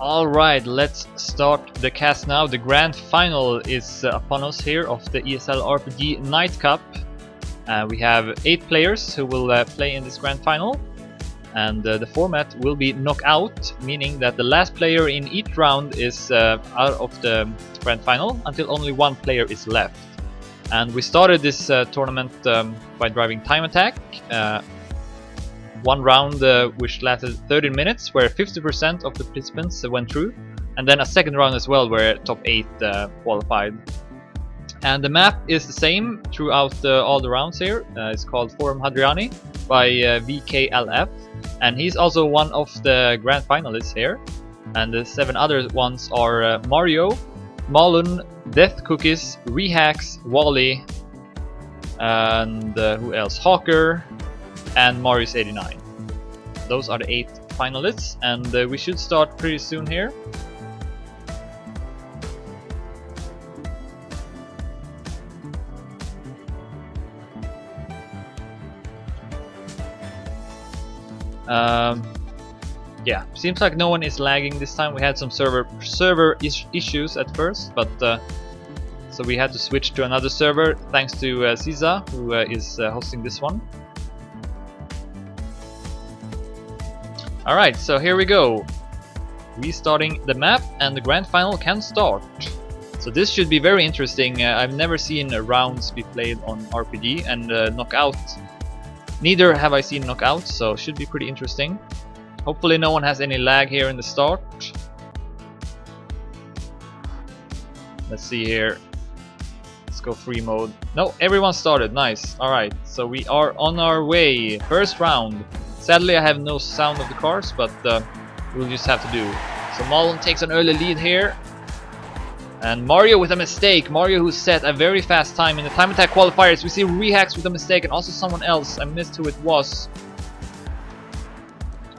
Alright, let's start the cast now. The grand final is upon us here of the ESL RPG Nightcup. We have 8 players who will play in this grand final. And the format will be knockout, meaning that the last player in each round is out of the grand final until only one player is left. And we started this tournament by driving time attack. One round which lasted 30 minutes, where 50% of the participants went through, and then a second round as well, where top 8 qualified. And the map is the same throughout all the rounds here. It's called Forum Hadriani by VKLF, and he's also one of the grand finalists here. And the 7 other ones are Mario, Malun, Death Cookies, Rehax, Wally, and who else? Hawker, and Marius89. Those are the 8 finalists, and we should start pretty soon here. Yeah, seems like no one is lagging this time. We had some server issues at first, but so we had to switch to another server thanks to Siza, who is hosting this one. Alright, so here we go. Restarting the map, and the grand final can start. So this should be very interesting. I've never seen rounds be played on RPG, and knockout. Neither have I seen knockout, so should be pretty interesting. Hopefully no one has any lag here in the start. Let's see here. Let's go free mode. No, everyone started. Nice. Alright, so we are on our way. First round. Sadly I have no sound of the cars, but we'll just have to do. So Malon takes an early lead here. And Mario with a mistake. Mario who set a very fast time in the time attack qualifiers. We see Rehax with a mistake, and also someone else. I missed who it was.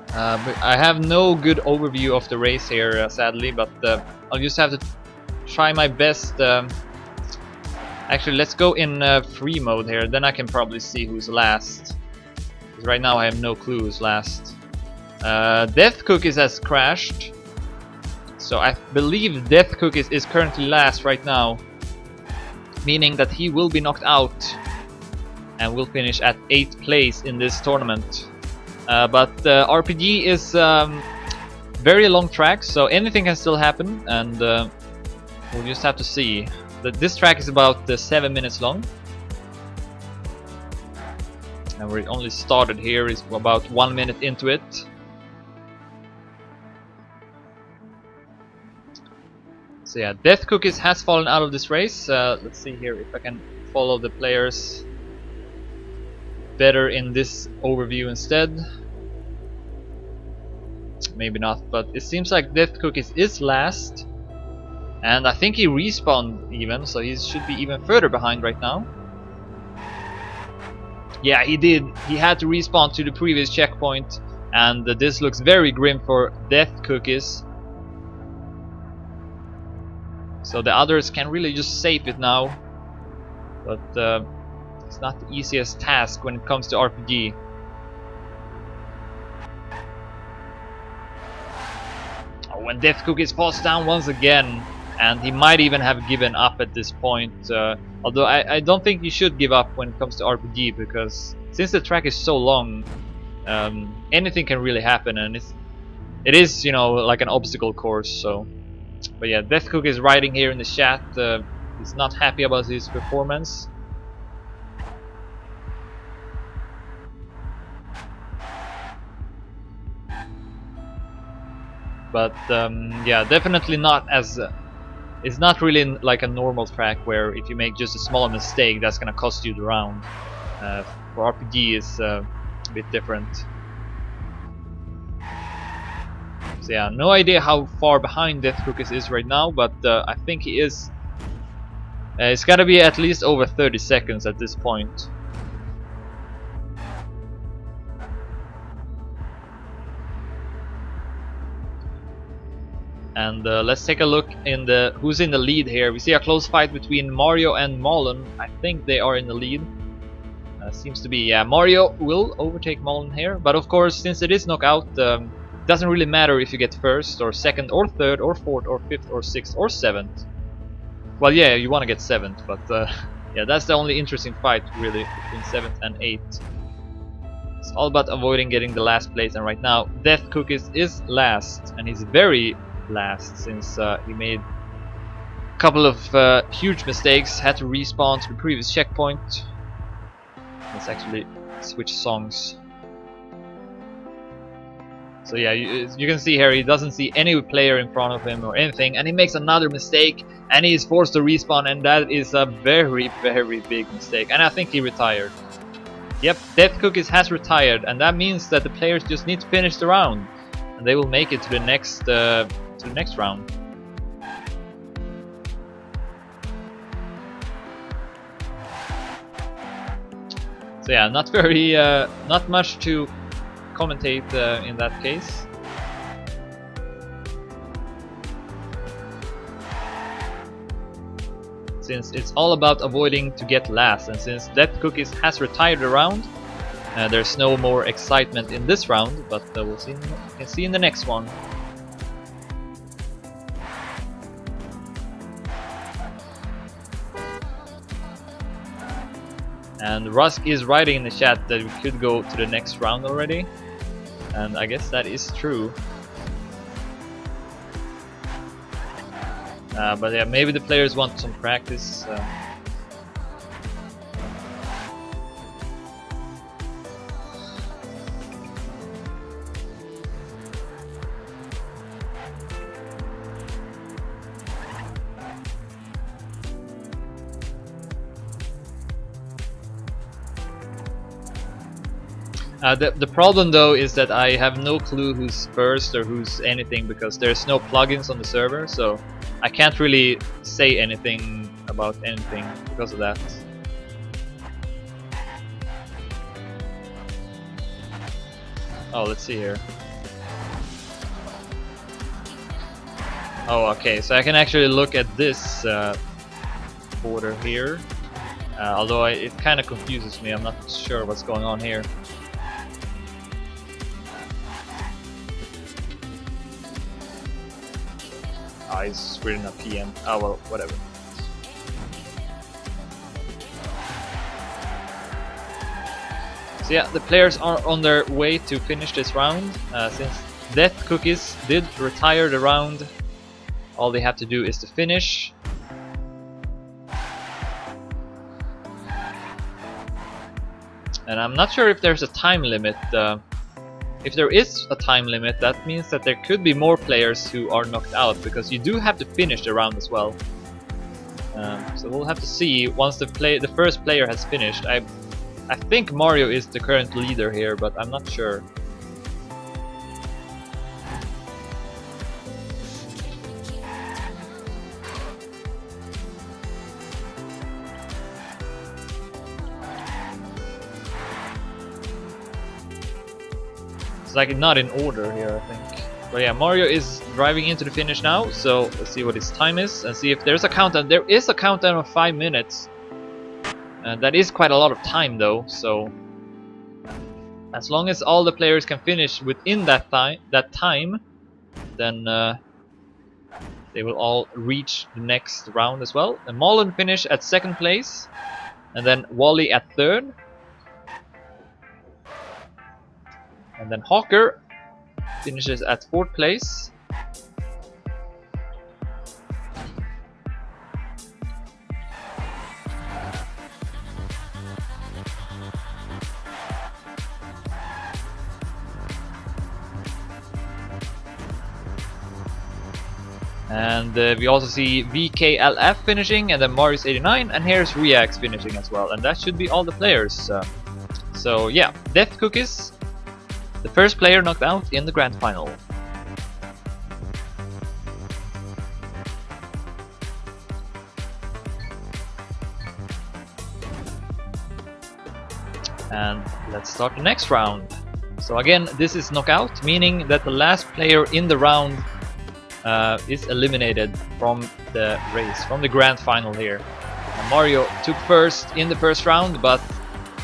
But I have no good overview of the race here, sadly, but I'll just have to try my best. Actually, let's go in free mode here, then I can probably see who's last. Right now I have no clue who's last. Death Cookies has crashed, so I believe Death Cookies is currently last right now, meaning that he will be knocked out and will finish at 8th place in this tournament. But RPG is very long track, so anything can still happen, and we'll just have to see. This track is about 7 minutes long. And we only started here, is about 1 minute into it. So yeah, Death Cookies has fallen out of this race. Let's see here if I can follow the players better in this overview instead. Maybe not, but it seems like Death Cookies is last. And I think he respawned even, so he should be even further behind right now. Yeah, he did. He had to respawn to the previous checkpoint, and this looks very grim for Death Cookies. So the others can really just save it now, but it's not the easiest task when it comes to RPG. Oh, when Death Cookies falls down once again, and he might even have given up at this point. Although I don't think you should give up when it comes to RPG, because since the track is so long, anything can really happen, and it is, you know, like an obstacle course. So, but yeah, Death Cook is writing here in the chat. He's not happy about his performance. But yeah, definitely not as. It's not really like a normal track where if you make just a small mistake, that's gonna cost you the round. For RPG, it's a bit different. So yeah, no idea how far behind Death Cookies is right now, but I think he is. It's gotta be at least over 30 seconds at this point. And let's take a look in who's in the lead here. We see a close fight between Mario and Malon. I think they are in the lead. Seems to be, yeah. Mario will overtake Malon here, but of course, since it is knockout, doesn't really matter if you get first or second or third or fourth or fifth or sixth or seventh. Well, yeah, you want to get seventh, but yeah, that's the only interesting fight really between seventh and eighth. It's all about avoiding getting the last place, and right now Death Cookies is last, and he's very last since he made a couple of huge mistakes, had to respawn to the previous checkpoint. Let's actually switch songs. So yeah, you can see here he doesn't see any player in front of him or anything, and he makes another mistake and he is forced to respawn, and that is a very, very big mistake, and I think he retired. Yep, Death Cookies has retired, and that means that the players just need to finish the round and they will make it to the next round. So yeah, not very not much to commentate in that case. Since it's all about avoiding to get last, and since Death Cookies has retired a round, there's no more excitement in this round, but we'll see in the next one. And Rusk is writing in the chat that we could go to the next round already, and I guess that is true. But yeah, maybe the players want some practice. The problem though is that I have no clue who's first or who's anything, because there's no plugins on the server, so I can't really say anything about anything because of that. Oh, let's see here. Oh, okay, so I can actually look at this border here, although it kind of confuses me. I'm not sure what's going on here. It's written a PM. Oh well, whatever. So yeah, the players are on their way to finish this round. Since Death Cookies did retire the round, all they have to do is to finish. And I'm not sure if there's a time limit. If there is a time limit, that means that there could be more players who are knocked out, because you do have to finish the round as well. So we'll have to see once the first player has finished. I think Mario is the current leader here, but I'm not sure. Like not in order here, I think. But yeah, Mario is driving into the finish now, so let's see what his time is and see if there's a countdown. There is a countdown of 5 minutes, and that is quite a lot of time though, so as long as all the players can finish within that time, then they will all reach the next round as well. And Mullen finish at 2nd place, and then Wally at 3rd. And then Hawker finishes at 4th place. And we also see VKLF finishing, and then Marius 89, and here's Reax finishing as well. And that should be all the players. So yeah, Death Cookies, the first player knocked out in the grand final. And let's start the next round. So again, this is knockout, meaning that the last player in the round is eliminated from the race, from the grand final here. Mario took first in the first round, but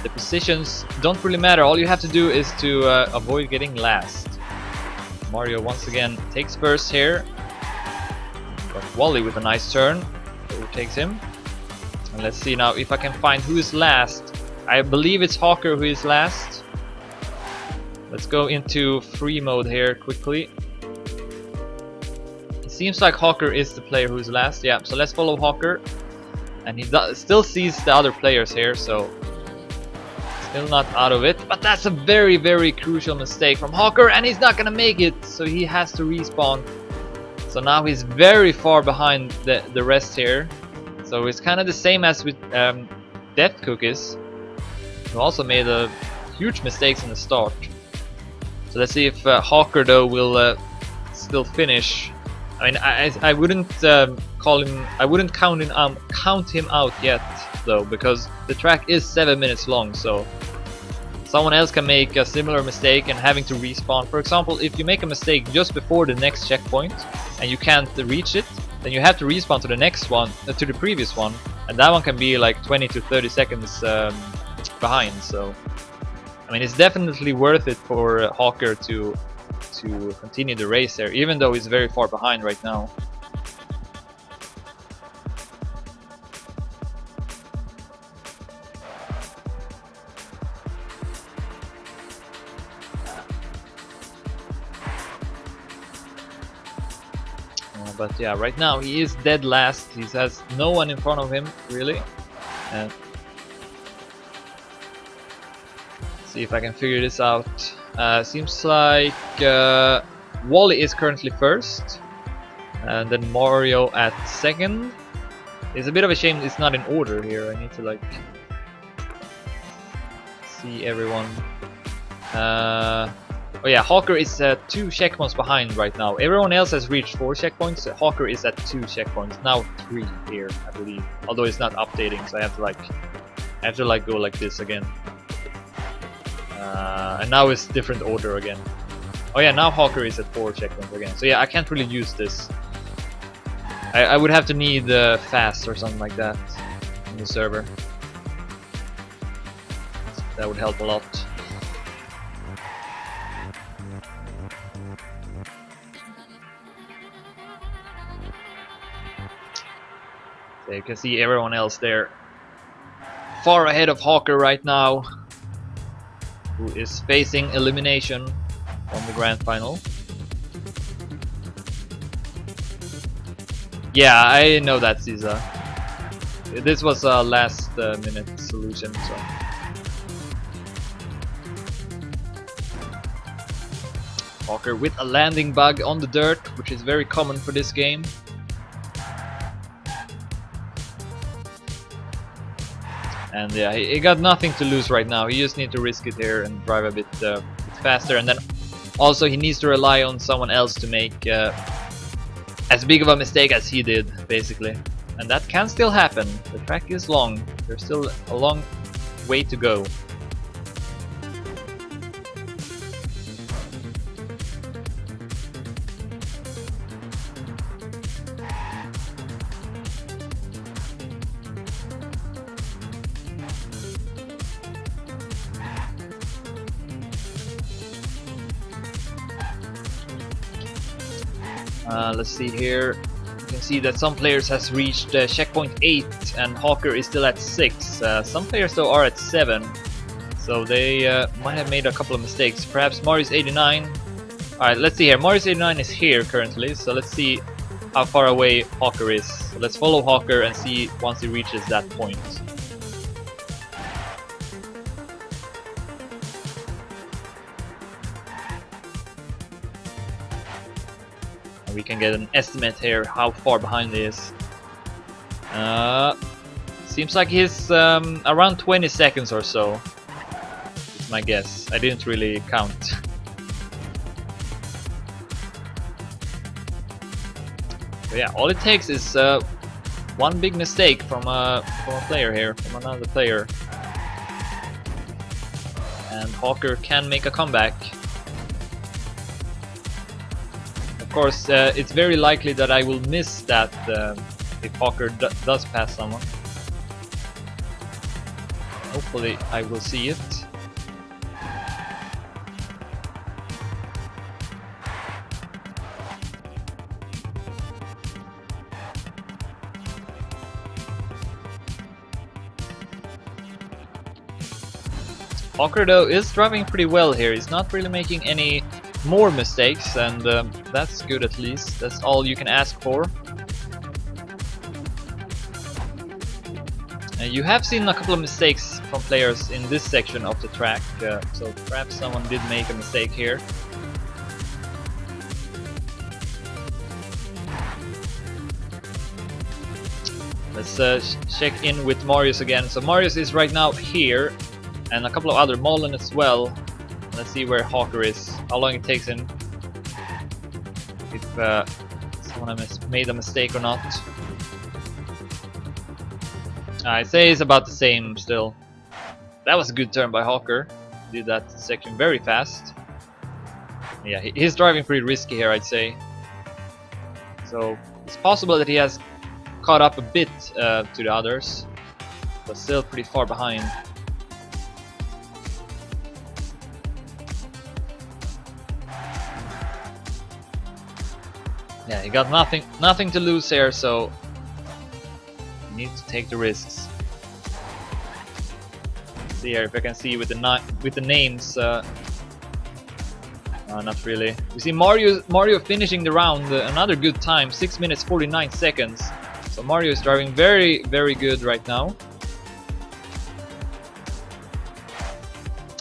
the positions don't really matter. All you have to do is to avoid getting last. Mario once again takes first here. But Wally with a nice turn overtakes him. And let's see now if I can find who is last. I believe it's Hawker who is last. Let's go into free mode here quickly. It seems like Hawker is the player who's last. Yeah, so let's follow Hawker. And he still sees the other players here, so still not out of it. But that's a very, very crucial mistake from Hawker, and he's not gonna make it, so he has to respawn. So now he's very far behind the rest here. So it's kind of the same as with Death Cookies, who also made huge mistakes in the start. So let's see if Hawker though will still finish. I mean, I wouldn't call him. I wouldn't count him out yet though, because the track is 7 minutes long. So someone else can make a similar mistake and having to respawn. For example, if you make a mistake just before the next checkpoint and you can't reach it, then you have to respawn to the next one, to the previous one, and that one can be like 20 to 30 seconds behind. So I mean, it's definitely worth it for Hawker to continue the race there, even though he's very far behind right now. But yeah, right now he is dead last. He has no one in front of him, really. See if I can figure this out. Seems like Wally is currently first, and then Mario at second. It's a bit of a shame it's not in order here. I need to like see everyone. Oh yeah, Hawker is 2 checkpoints behind right now. Everyone else has reached 4 checkpoints. Hawker is at 2 checkpoints, now 3 here, I believe. Although it's not updating, so I have to like go like this again. And now it's different order again. Oh yeah, now Hawker is at 4 checkpoints again. So yeah, I can't really use this. I would have to need fast or something like that in the server. That would help a lot. So you can see everyone else there, far ahead of Hawker right now, who is facing elimination from the grand final. Yeah, I know that, Caesar. This was a last minute solution, so. Hawker with a landing bug on the dirt, which is very common for this game. And yeah, he got nothing to lose right now. He just needs to risk it here and drive a bit faster, and then also he needs to rely on someone else to make as big of a mistake as he did, basically. And that can still happen. The track is long. There's still a long way to go. Let's see here. You can see that some players has reached checkpoint 8 and Hawker is still at 6. Some players though are at 7, so they might have made a couple of mistakes. Perhaps Marius 89. Alright, let's see here. Marius 89 is here currently, so let's see how far away Hawker is. So let's follow Hawker and see once he reaches that point. We can get an estimate here how far behind he is. Seems like he's around 20 seconds or so. Is my guess. I didn't really count. But yeah, all it takes is one big mistake from a player here, from another player, and Hawker can make a comeback. Of course, it's very likely that I will miss that if Hawker does pass someone. Hopefully I will see it. Hawker though is driving pretty well here. He's not really making any more mistakes, and that's good at least. That's all you can ask for. You have seen a couple of mistakes from players in this section of the track, so perhaps someone did make a mistake here. Let's check in with Marius again. So Marius is right now here, and a couple of other, Mullen as well. Let's see where Hawker is, how long it takes him, if someone has made a mistake or not. I'd say it's about the same still. That was a good turn by Hawker. Did that section very fast. Yeah, he's driving pretty risky here, I'd say. So it's possible that he has caught up a bit to the others, but still pretty far behind. Yeah, he got nothing to lose here, so you need to take the risks. See here if I can see with the names. Not really. We see Mario finishing the round, another good time, 6 minutes 49 seconds. So Mario is driving very, very good right now.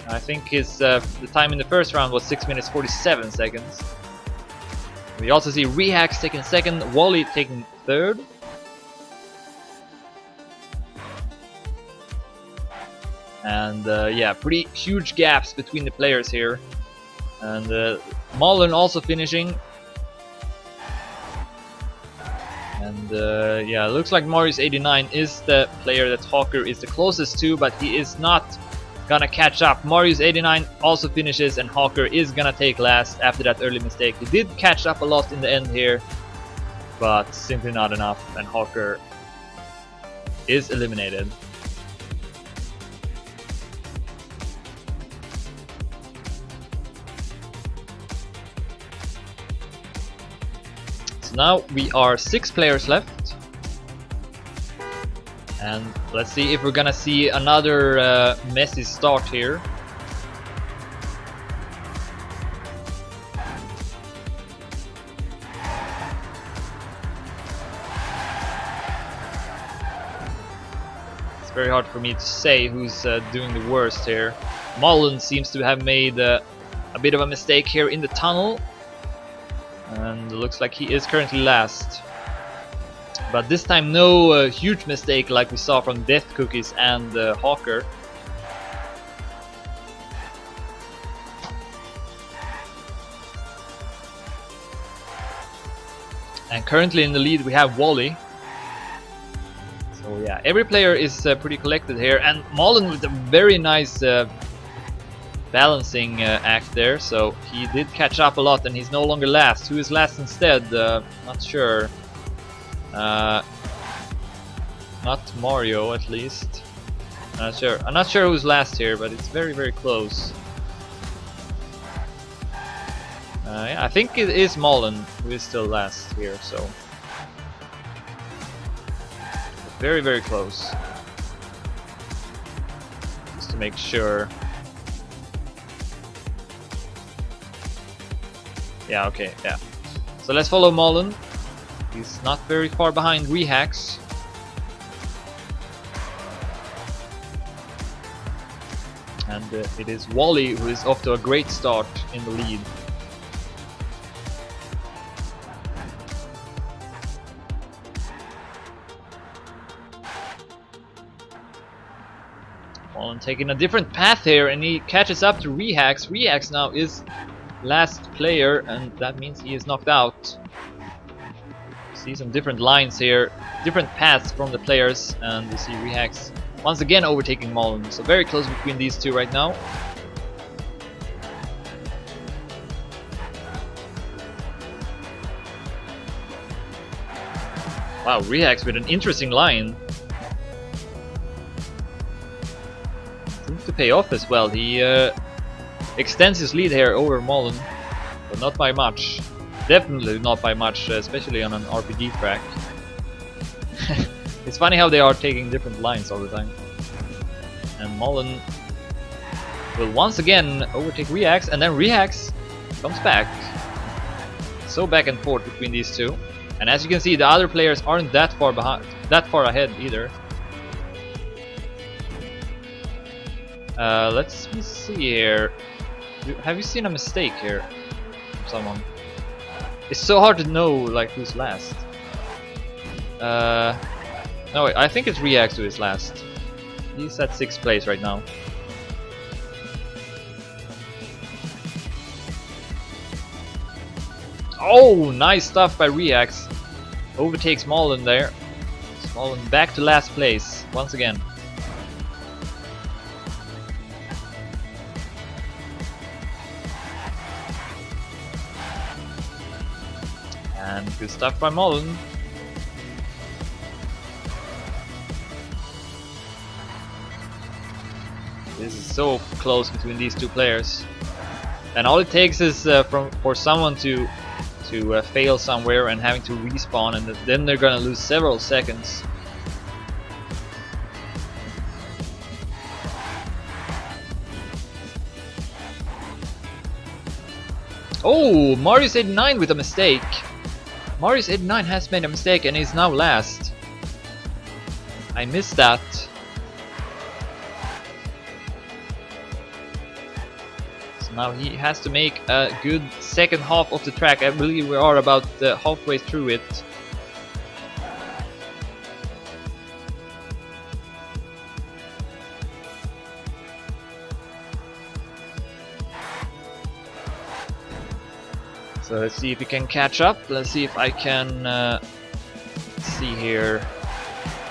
I think his the time in the first round was 6 minutes 47 seconds. We also see Rehax taking second, Wally taking third. And yeah, pretty huge gaps between the players here. And Mullen also finishing. And yeah, looks like Marius89 is the player that Hawker is the closest to, but he is not gonna catch up. Marius89 also finishes, and Hawker is gonna take last after that early mistake. He did catch up a lot in the end here, but simply not enough, and Hawker is eliminated. So now we are 6 players left, and let's see if we're gonna see another messy start here. It's very hard for me to say who's doing the worst here. Mullen seems to have made a bit of a mistake here in the tunnel, and it looks like he is currently last. But this time no huge mistake like we saw from Death Cookies and Hawker. And currently in the lead we have Wally. So yeah, every player is pretty collected here, and Mullen with a very nice balancing act there, so he did catch up a lot, and he's no longer last. Who is last instead? Not sure. Not Mario, at least. I'm not sure who's last here, but it's very, very close. Yeah, I think it is Mullen who is still last here, so very, very close. Just to make sure. Yeah, okay, yeah. So let's follow Mullen. He's not very far behind Rehax. And it is Wally who is off to a great start in the lead. Mullen taking a different path here, and he catches up to Rehax. Rehax now is last player, and that means he is knocked out. See some different lines here, different paths from the players, and we see Rehax once again overtaking Mullen. So very close between these two right now. Wow, Rehax with an interesting line. Seems to pay off as well. He extends his lead here over Mullen, but not by much. Definitely not by much, especially on an RPG track. It's funny how they are taking different lines all the time. And Mullen will once again overtake Reax, and then Reax comes back. So back and forth between these two. And as you can see, the other players aren't that far ahead either. Let's see here. Have you seen a mistake here from someone? It's so hard to know like who's last. No, I think it's Reax who is last. He's at 6th place right now. Oh, nice stuff by Reax. Overtakes Smollen there. Smollen back to last place once again. And good stuff by Mullen. This is so close between these two players, and all it takes is for someone to fail somewhere and having to respawn, and then they're gonna lose several seconds. Oh, Marius89 with a mistake. Marius89 has made a mistake and is now last. I missed that. So now he has to make a good second half of the track. I believe we are about halfway through it. So let's see if we can catch up. Let's see if I can see here.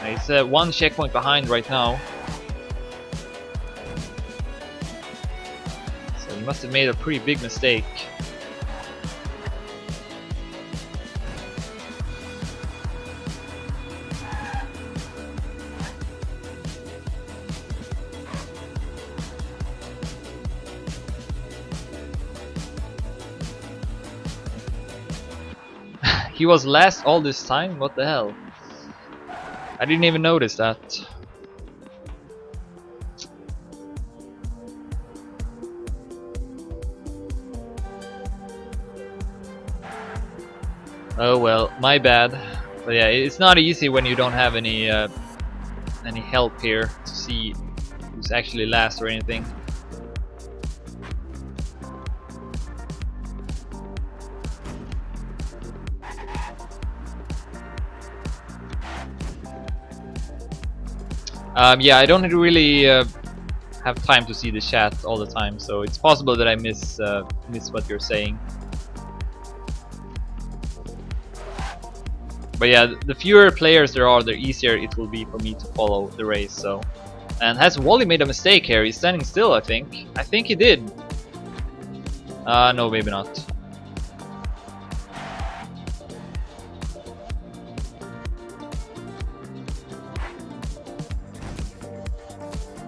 It's one checkpoint behind right now. So he must have made a pretty big mistake. He was last all this time? What the hell? I didn't even notice that. Oh well, my bad. But yeah, it's not easy when you don't have any help here to see who's actually last or anything. Yeah, I don't really have time to see the chat all the time, so it's possible that I miss what you're saying. But yeah, the fewer players there are, the easier it will be for me to follow the race. So, and has Wally made a mistake here? He's standing still, I think. I think he did. No, maybe not.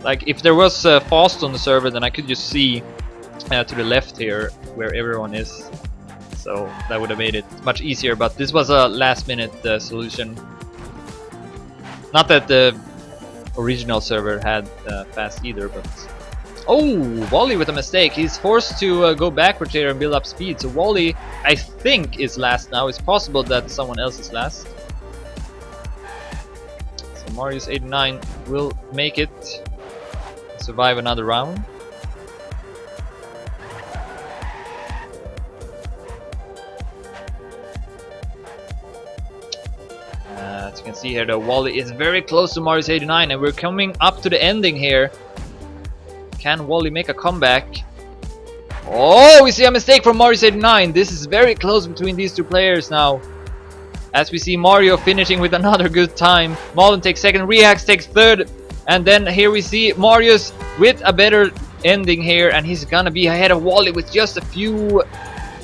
Like, if there was fast on the server, then I could just see to the left here where everyone is. So that would have made it much easier, but this was a last minute solution. Not that the original server had fast either, but... Oh, Wally with a mistake. He's forced to go backwards here and build up speed. So Wally, I think, is last now. It's possible that someone else is last. So Marius89 will make it. Survive another round. As you can see here, though, Wally is very close to Marius89, and we're coming up to the ending here. Can Wally make a comeback? Oh, we see a mistake from Marius89. This is very close between these two players now. As we see Mario finishing with another good time. Mullen takes second, Reax takes third. And then here we see Marius with a better ending here, and he's gonna be ahead of Wally with just a few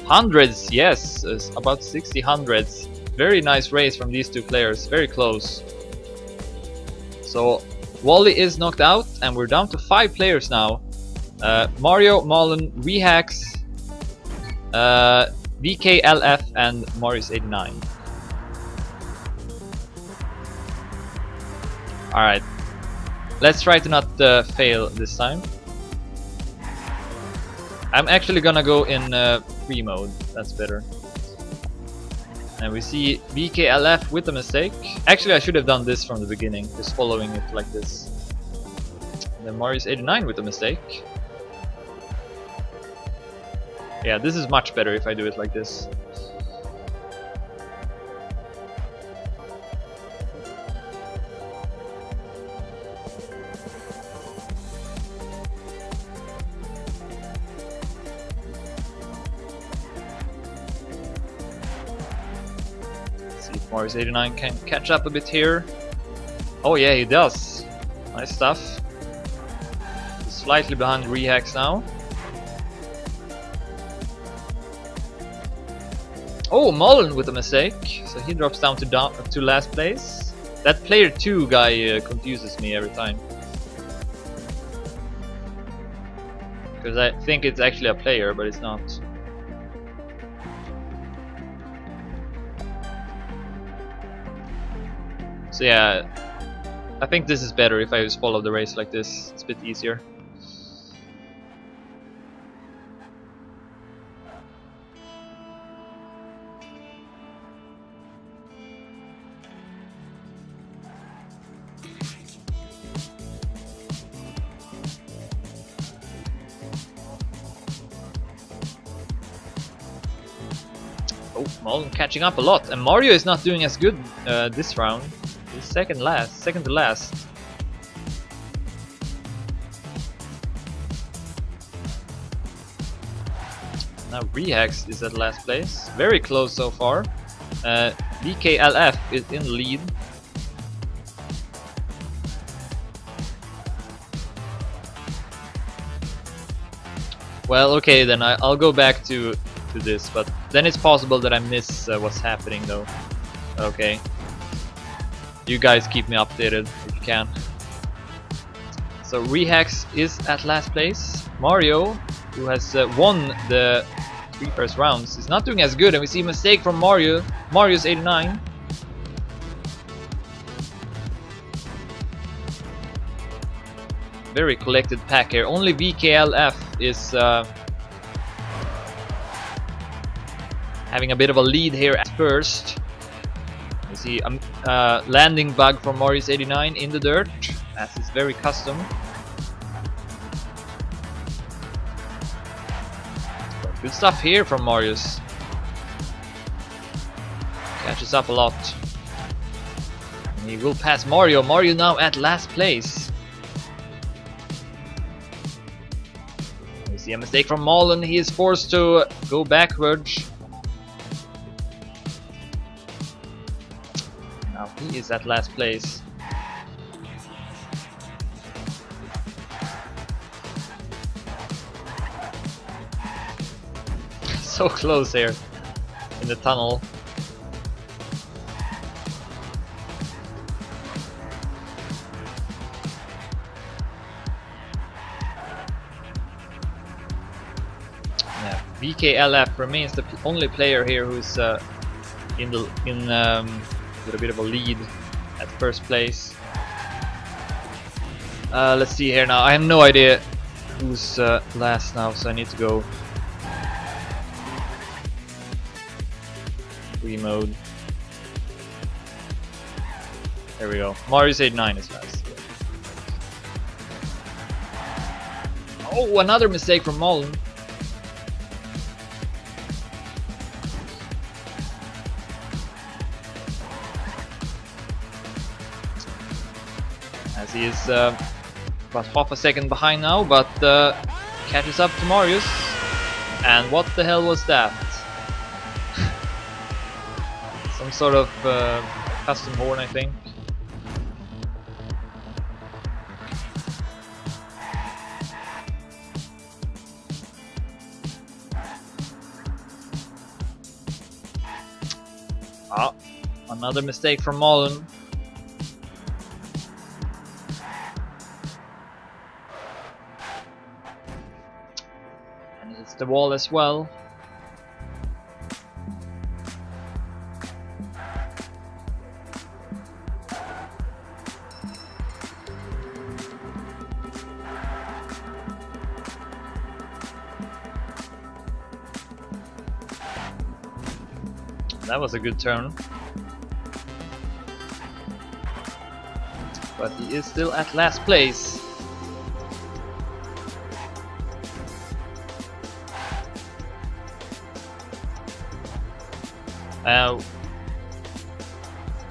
hundreds. Yes, about 60 hundredths. Very nice race from these two players, very close. So Wally is knocked out, and we're down to 5 players now. Mario, Mullen, Rehax, VKLF, and Marius89. Alright. Let's try to not fail this time. I'm actually gonna go in free mode, that's better. And we see VKLF with a mistake. Actually, I should have done this from the beginning, just following it like this. And then Marius89 with a mistake. Yeah, this is much better if I do it like this. Marius89 can catch up a bit here. Oh yeah, he does. Nice stuff. He's slightly behind Rehax now. Oh, Mullen with a mistake. So he drops down to last place. That player 2 guy confuses me every time. Because I think it's actually a player, but it's not. So yeah, I think this is better if I just follow the race like this. It's a bit easier. Oh, Mullen catching up a lot, and Mario is not doing as good this round. He's second to last. Now Rehax is at last place, very close so far. VKLF is in the lead. Well, okay, then I'll go back to this, but then it's possible that I miss what's happening though. Okay. You guys keep me updated if you can. So Rehax is at last place. Mario, who has won the 3 first rounds, is not doing as good, and we see a mistake from Mario. Marius 89. Very collected pack here. Only VKLF is having a bit of a lead here at first. You see a landing bug from Marius 89 in the dirt, as is very custom. Good stuff here from Marius. Catches up a lot. And he will pass Mario. Mario now at last place. We see a mistake from Mullen. He is forced to go backwards. Now he is at last place. So close here in the tunnel. Yeah, VKLF remains the only player here who's with a bit of a lead at first place. Let's see here now. I have no idea who's last now, so I need to go free mode. There we go. Marius 89 is last. Oh, another mistake from Mullen. As he is about half a second behind now, but catches up to Marius. And what the hell was that? Some sort of custom horn, I think. Ah, another mistake from Mullen. And hits the wall as well. That was a good turn. But he is still at last place.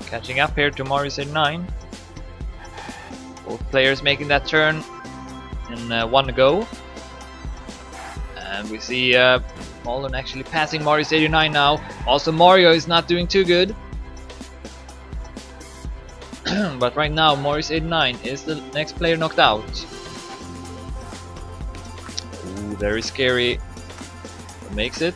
Catching up here to Marius 89. Both players making that turn in one go. And we see Mullen actually passing Marius 89 now. Also Mario is not doing too good. But right now Marius 89 is the next player knocked out. Ooh, very scary. Makes it.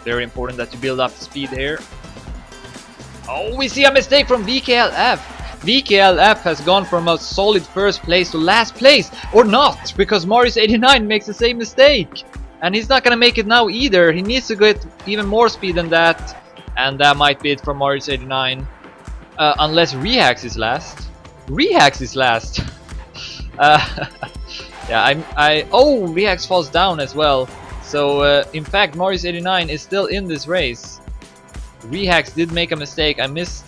Very important that you build up the speed here. Oh, we see a mistake from VKLF. VKLF has gone from a solid first place to last place, or not, because Marius 89 makes the same mistake. And he's not gonna make it now either. He needs to get even more speed than that. And that might be it for Marius 89. Unless Rehax is last. Rehax is last! Yeah, oh, Rehax falls down as well. So, in fact, Marius 89 is still in this race. Rehax did make a mistake. I missed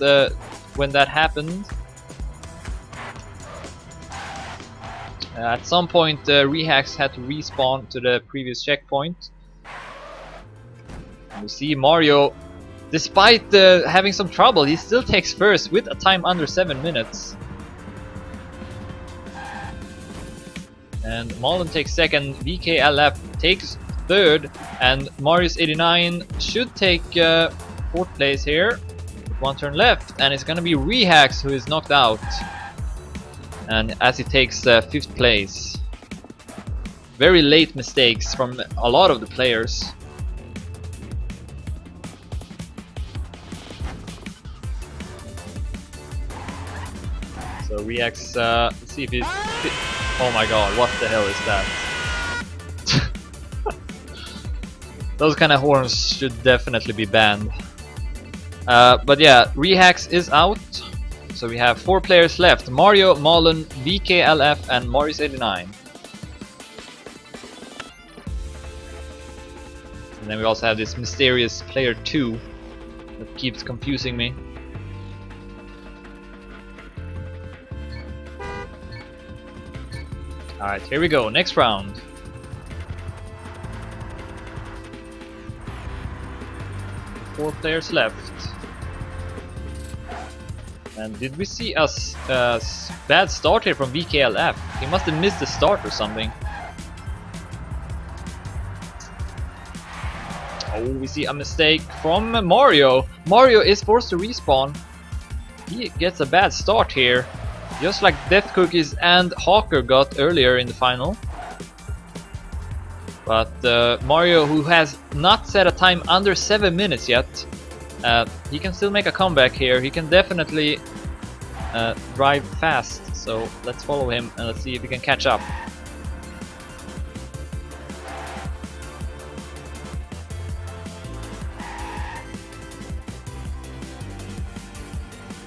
when that happened. At some point, Rehax had to respawn to the previous checkpoint. We see Mario, despite having some trouble, he still takes first with a time under 7 minutes. And Mullen takes second, VKLF takes third, and Marius 89 should take fourth place here. With one turn left, and it's gonna be Rehax who is knocked out. And as he takes fifth place. Very late mistakes from a lot of the players. So Rehax, let's see if he's... Oh my god, what the hell is that? Those kind of horns should definitely be banned. But yeah, Rehax is out. So we have 4 players left. Mario, Mullen, VKLF and Marius 89. And then we also have this mysterious player 2 that keeps confusing me. Alright, here we go, next round. Four players left. And did we see a bad start here from VKLF? He must have missed the start or something. Oh, we see a mistake from Mario. Mario is forced to respawn. He gets a bad start here. Just like Death Cookies and Hawker got earlier in the final. But Mario, who has not set a time under 7 minutes yet, he can still make a comeback here. He can definitely drive fast. So let's follow him and let's see if he can catch up.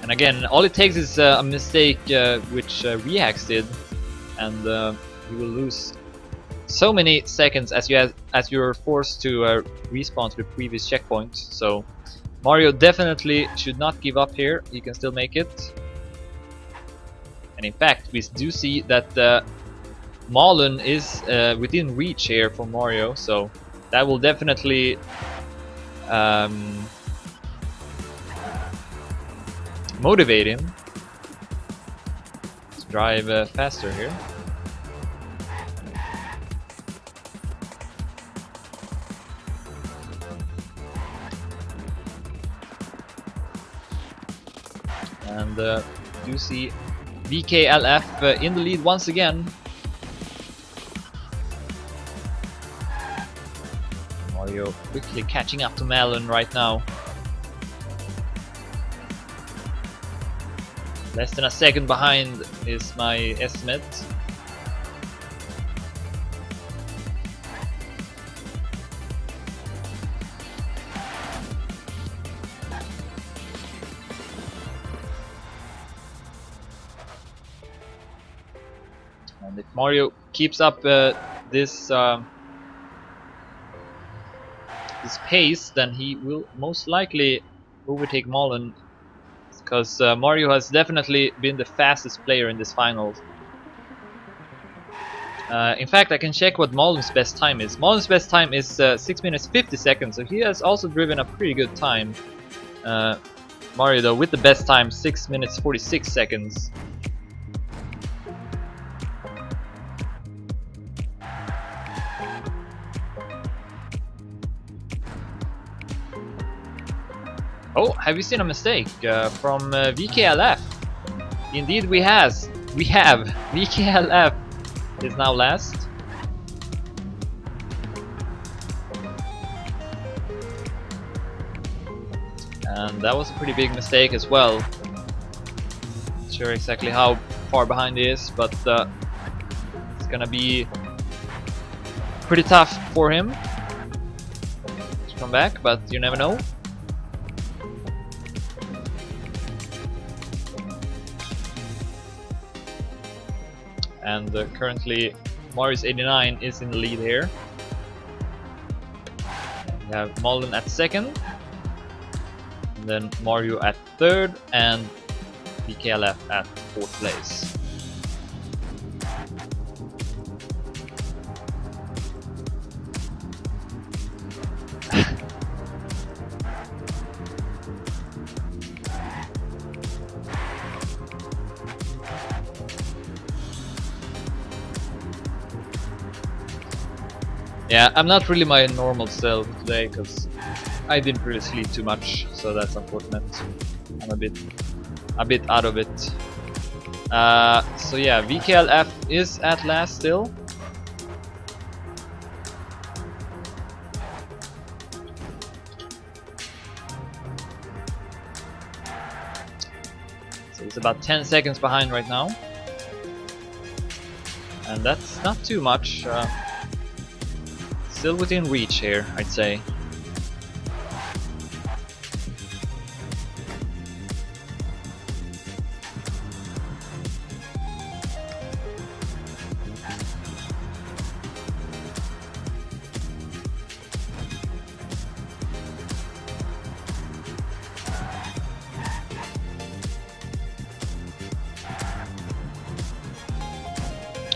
And again, all it takes is a mistake which Rehax did, and you will lose so many seconds as you're forced to respawn to the previous checkpoint. So Mario definitely should not give up here. He can still make it. And in fact, we do see that Mullen is within reach here for Mario, so that will definitely motivate him to drive faster here. And do see VKLF in the lead once again. Mario quickly catching up to Malin right now. Less than a second behind is my estimate. And if Mario keeps up this this pace, then he will most likely overtake Mullen, because Mario has definitely been the fastest player in this final. In fact, I can check what Mullen's best time is. Mullen's best time is 6 minutes 50 seconds, so he has also driven a pretty good time. Mario, though, with the best time, 6 minutes 46 seconds. Oh, have you seen a mistake from VKLF? Indeed, we have. VKLF is now last. And that was a pretty big mistake as well. Not sure exactly how far behind he is, but it's gonna be pretty tough for him to come back, but you never know. And currently Marius 89 is in the lead here. We have Mullen at second, and then Mario at third, and VKLF at fourth place. Yeah, I'm not really my normal self today because I didn't really sleep too much, so that's unfortunate. I'm a bit out of it. So yeah, VKLF is at last still. So he's about 10 seconds behind right now, and that's not too much. Still within reach here, I'd say.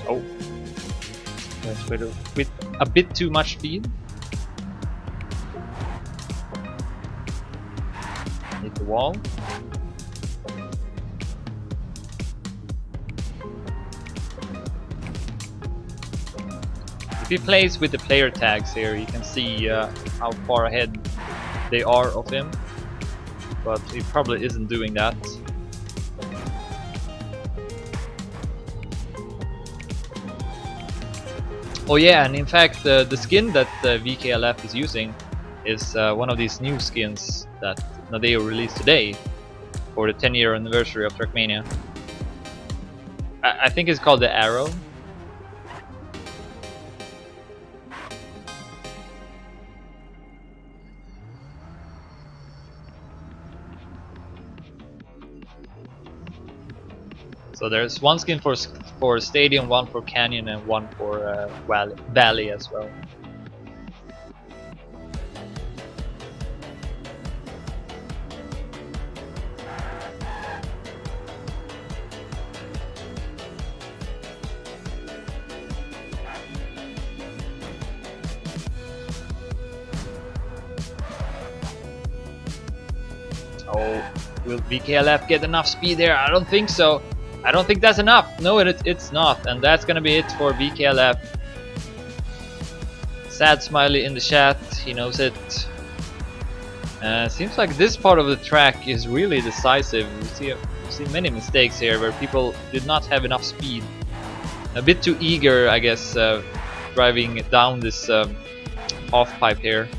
Oh, with a bit too much speed. Hit the wall. If he plays with the player tags here, you can see how far ahead they are of him, but he probably isn't doing that. Oh yeah, and in fact the skin that VKLF is using is one of these new skins that Nadeo released today for the 10-year anniversary of Trackmania. I think it's called the Arrow. So there's one skin for Stadium, one for Canyon, and one for Valley as well. Oh, will VKLF get enough speed there? I don't think so. I don't think that's enough. No, it's not, and that's gonna be it for VKLF. Sad smiley in the chat, he knows it. Seems like this part of the track is really decisive. You see many mistakes here where people did not have enough speed. A bit too eager, I guess, driving down this off pipe here.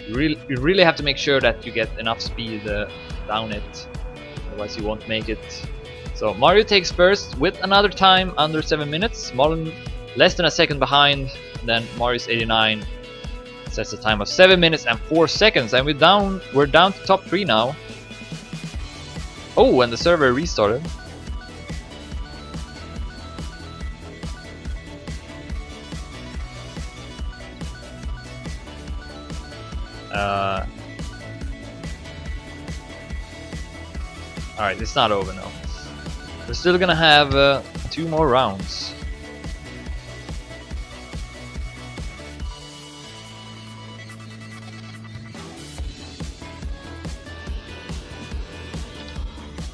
You really have to make sure that you get enough speed down it, otherwise you won't make it. So Mario takes first with another time under 7 minutes. Mullen less than a second behind. Then Marius 89 sets a time of 7 minutes and 4 seconds, and we're down to top 3 now. Oh, and the server restarted. Alright, it's not over now. We're still gonna have 2 more rounds.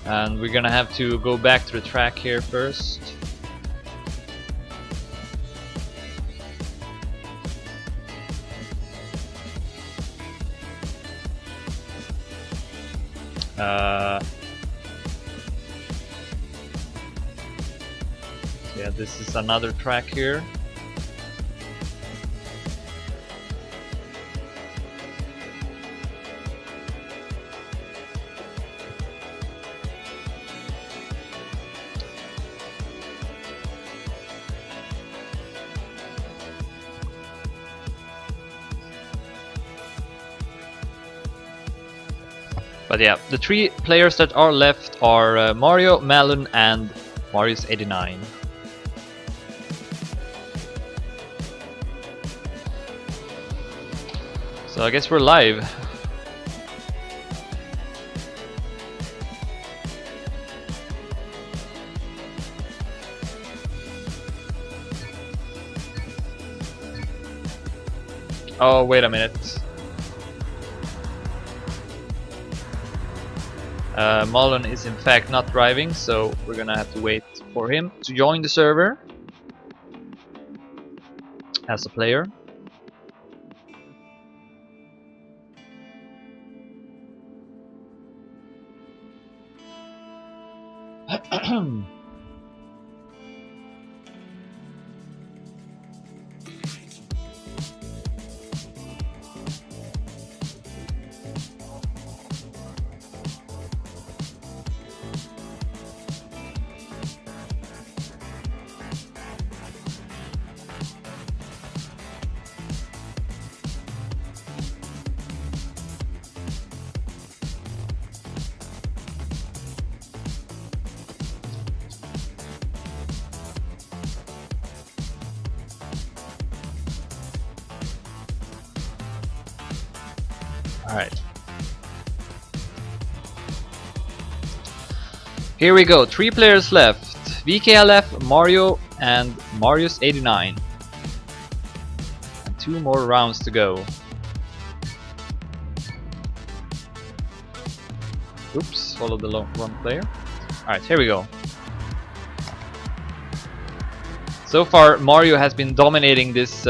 And we're gonna have to go back to the track here first. Yeah, this is another track here. But yeah, the 3 players that are left are Mario, Malon, and Marius89. So I guess we're live. Oh, wait a minute. Malon is in fact not driving, so we're gonna have to wait for him to join the server as a player. Alright. Here we go, 3 players left. VKLF, Mario, and Marius89. And 2 more rounds to go. Oops, follow the wrong player. Alright, here we go. So far, Mario has been dominating this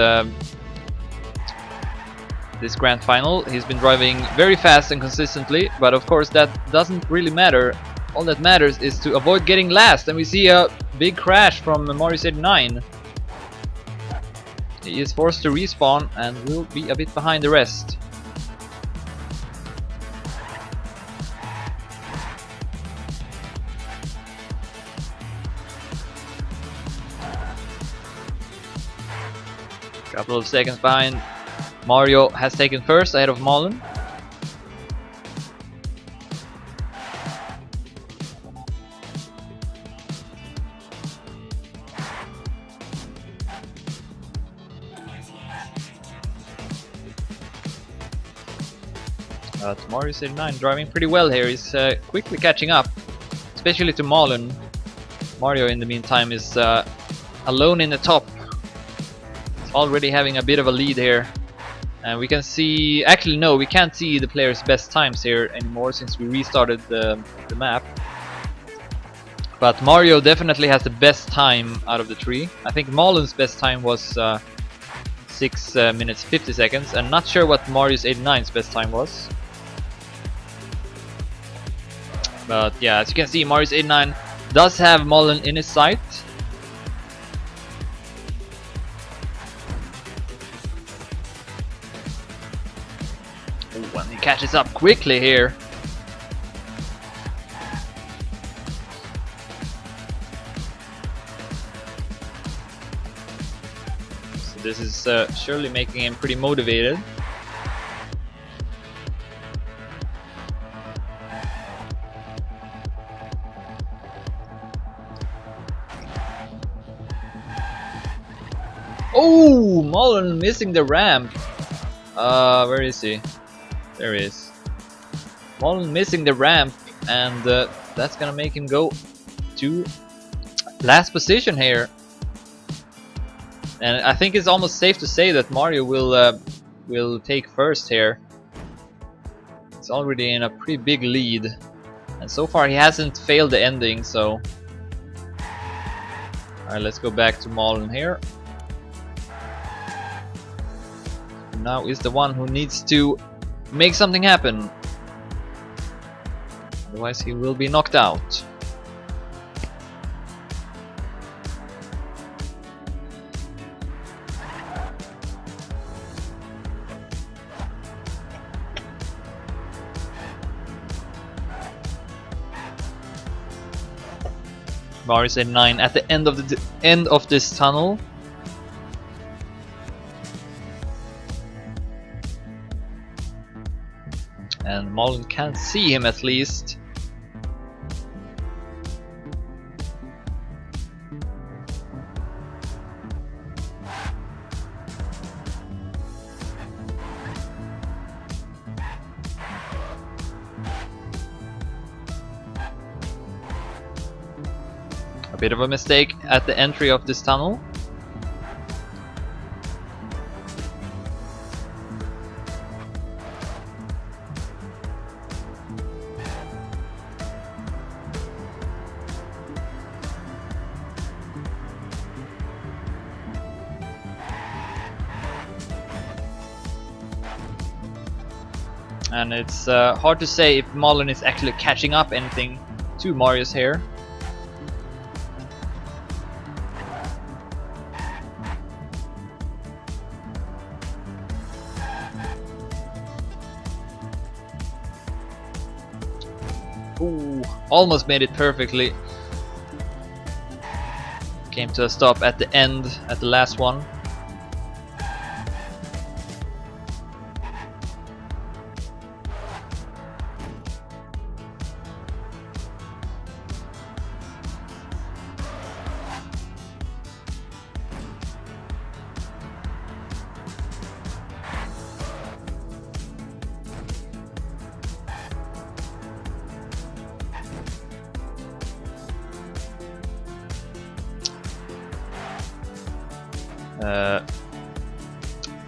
this grand final. He's been driving very fast and consistently, but of course that doesn't really matter. All that matters is to avoid getting last, and we see a big crash from Marius89. He is forced to respawn and will be a bit behind the rest. Couple of seconds behind. Mario has taken first ahead of Malon. Marius89 driving pretty well here. He's quickly catching up, especially to Malon. Mario in the meantime is alone in the top. He's already having a bit of a lead here. And we can see, actually no, we can't see the players' best times here anymore since we restarted the map. But Mario definitely has the best time out of the 3. I think Malon's best time was 6 minutes 50 seconds, and not sure what Marius89's best time was. But yeah, as you can see, Marius89 does have Malon in his sight. Ooh, and he catches up quickly here. So this is surely making him pretty motivated. Oh, Malon missing the ramp. Where is he? There he is. Mullen missing the ramp, and that's gonna make him go to last position here. And I think it's almost safe to say that Mario will take first here. He's already in a pretty big lead, and so far he hasn't failed the ending. So, alright, let's go back to Mullen here. Now is the one who needs to make something happen. Otherwise he will be knocked out. Mario's at 9 at the end of this tunnel. And Mullen can't see him at least. A bit of a mistake at the entry of this tunnel. And it's hard to say if Mullen is actually catching up anything to Mario's hair. Ooh, almost made it perfectly. Came to a stop at the end, at the last one.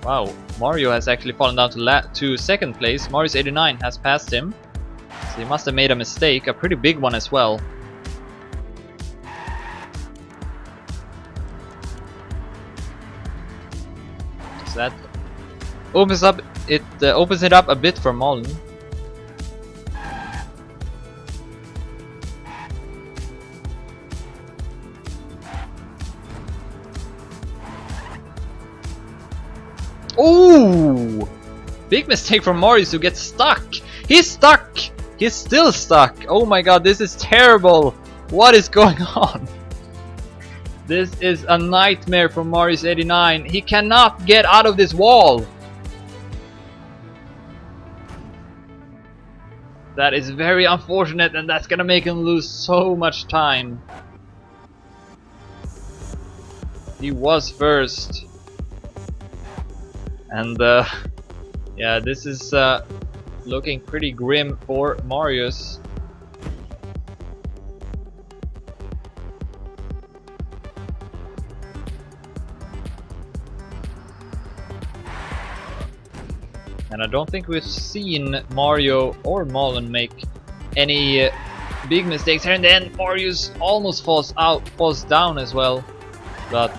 Wow, Mario has actually fallen down to second place. Mario's 89 has passed him, so he must have made a mistake, a pretty big one as well. So that opens it up a bit for Mullen. Ooh! Big mistake from Mario to get stuck. He's stuck. He's still stuck. Oh my god, this is terrible. What is going on? This is a nightmare for Mario's 89. He cannot get out of this wall. That is very unfortunate, and that's gonna make him lose so much time. He was first. And yeah, this is looking pretty grim for Marius. And I don't think we've seen Mario or Mullen make any big mistakes here, and then Marius almost falls down as well, but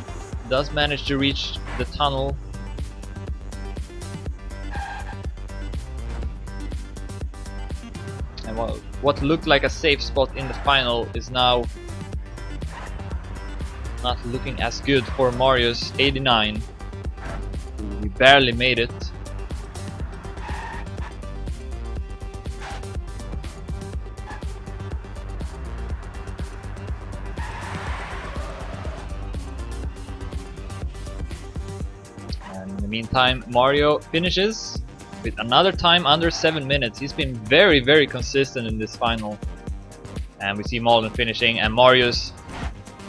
does manage to reach the tunnel. And what looked like a safe spot in the final is now not looking as good for Marius 89. We barely made it. And in the meantime, Mario finishes with another time under 7 minutes. He's been very, very consistent in this final. And we see Mullen finishing, and Marius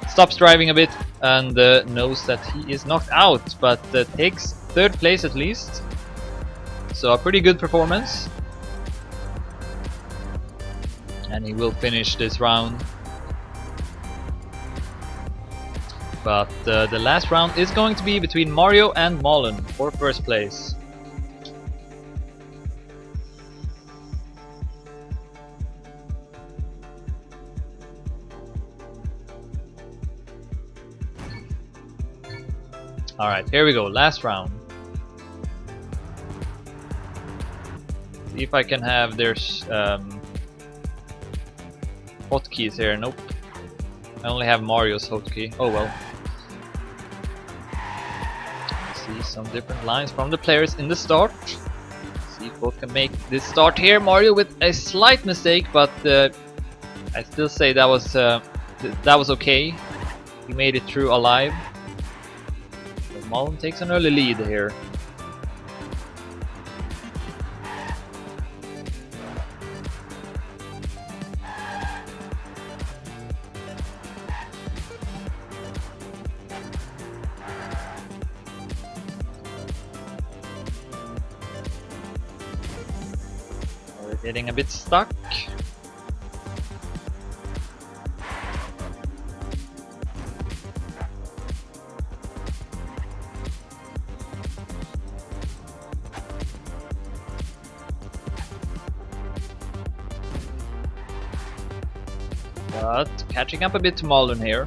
stops driving a bit and knows that he is knocked out, but takes third place at least. So a pretty good performance. And he will finish this round. But the last round is going to be between Mario and Malin for first place. Alright, here we go, last round. See if I can have their hotkeys here. Nope. I only have Mario's hotkey. Oh well. See some different lines from the players in the start. See if both can make this start here. Mario with a slight mistake, but I still say that was okay. He made it through alive. Malin takes an early lead here. We're getting a bit stuck. But catching up a bit to Malin here.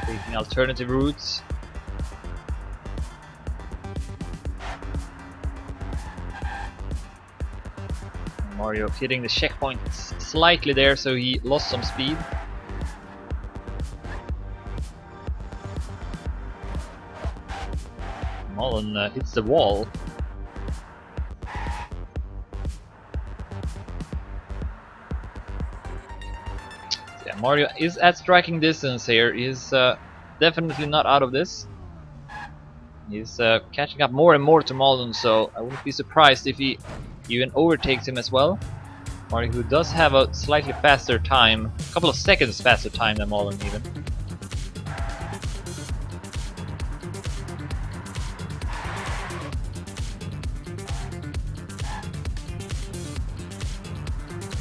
Taking alternative routes. Mario hitting the checkpoints slightly there, so he lost some speed. Malin hits the wall. Yeah, Mario is at striking distance here. He's definitely not out of this. He's catching up more and more to Malin, so I wouldn't be surprised if he even overtakes him as well. Mario, who does have a slightly faster time, a couple of seconds faster time than Malin even.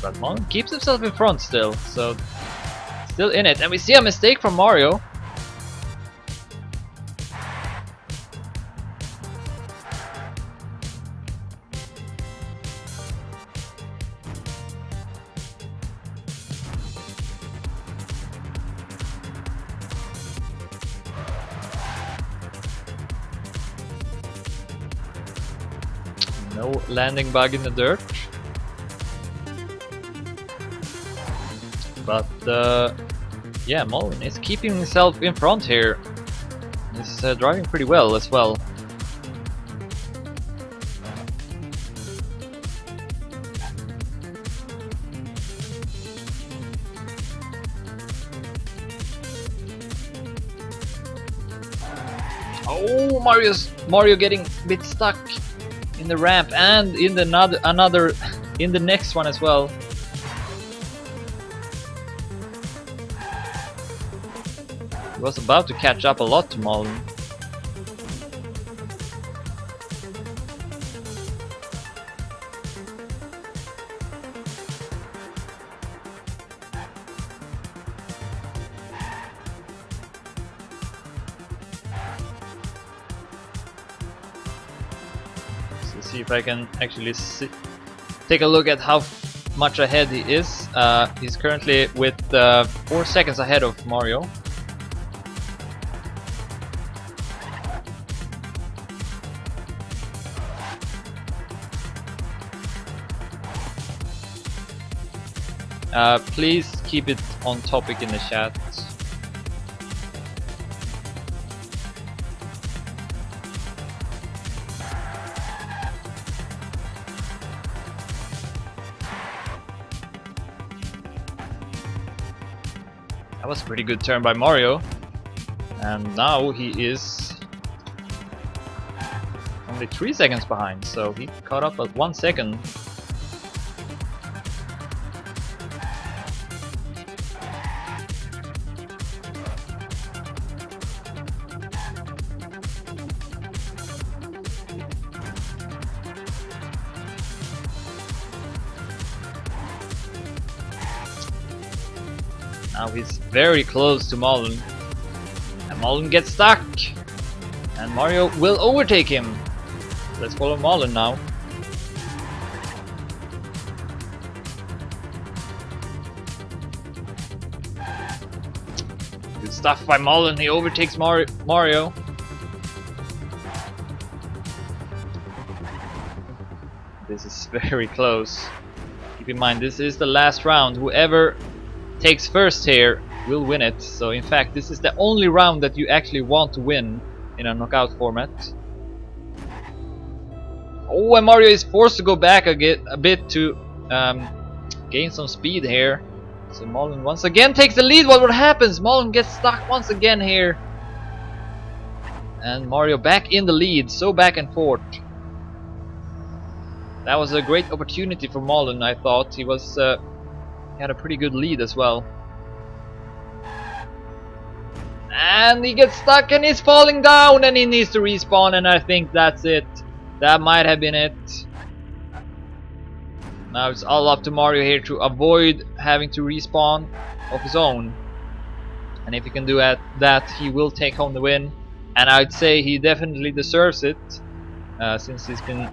But Malin keeps himself in front still, so still in it. And we see a mistake from Mario. No landing bug in the dirt. But yeah, Malin is keeping himself in front here. He's driving pretty well as well. Oh, Mario getting a bit stuck in the ramp and in the in the next one as well. He was about to catch up a lot to Malin. So see if I can actually take a look at how much ahead he is. He's currently with 4 seconds ahead of Mario. Please keep it on topic in the chat. That was a pretty good turn by Mario. And now he is only 3 seconds behind, so he caught up at 1 second. Now he's very close to Mullen. And Mullen gets stuck. And Mario will overtake him. Let's follow Mullen now. Good stuff by Mullen. He overtakes Mario. This is very close. Keep in mind, this is the last round. Whoever takes first here will win it. So in fact, this is the only round that you actually want to win in a knockout format. Oh, and Mario is forced to go back a bit to gain some speed here. So Mullen once again takes the lead. What happens? Mullen gets stuck once again here. And Mario back in the lead, so back and forth. That was a great opportunity for Mullen, I thought. He had a pretty good lead as well. And he gets stuck and he's falling down and he needs to respawn, and I think that's it. That might have been it. Now it's all up to Mario here to avoid having to respawn of his own. And if he can do that, he will take home the win. And I'd say he definitely deserves it, since he's been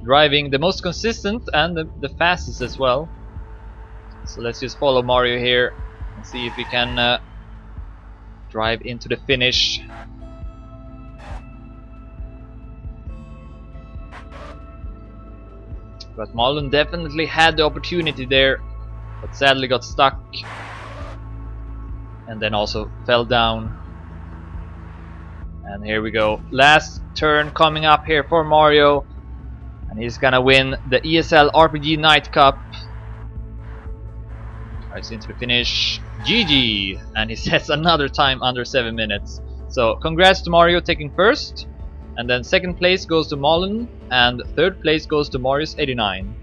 driving the most consistent and the fastest as well. So let's just follow Mario here and see if we can drive into the finish. But Mullen definitely had the opportunity there, but sadly got stuck and then also fell down. And here we go, last turn coming up here for Mario, and he's gonna win the ESL RPG Nightcup. Drives into the finish, GG, and he sets another time under 7 minutes. So congrats to Mario taking first, and then second place goes to Mullen, and third place goes to Marius89.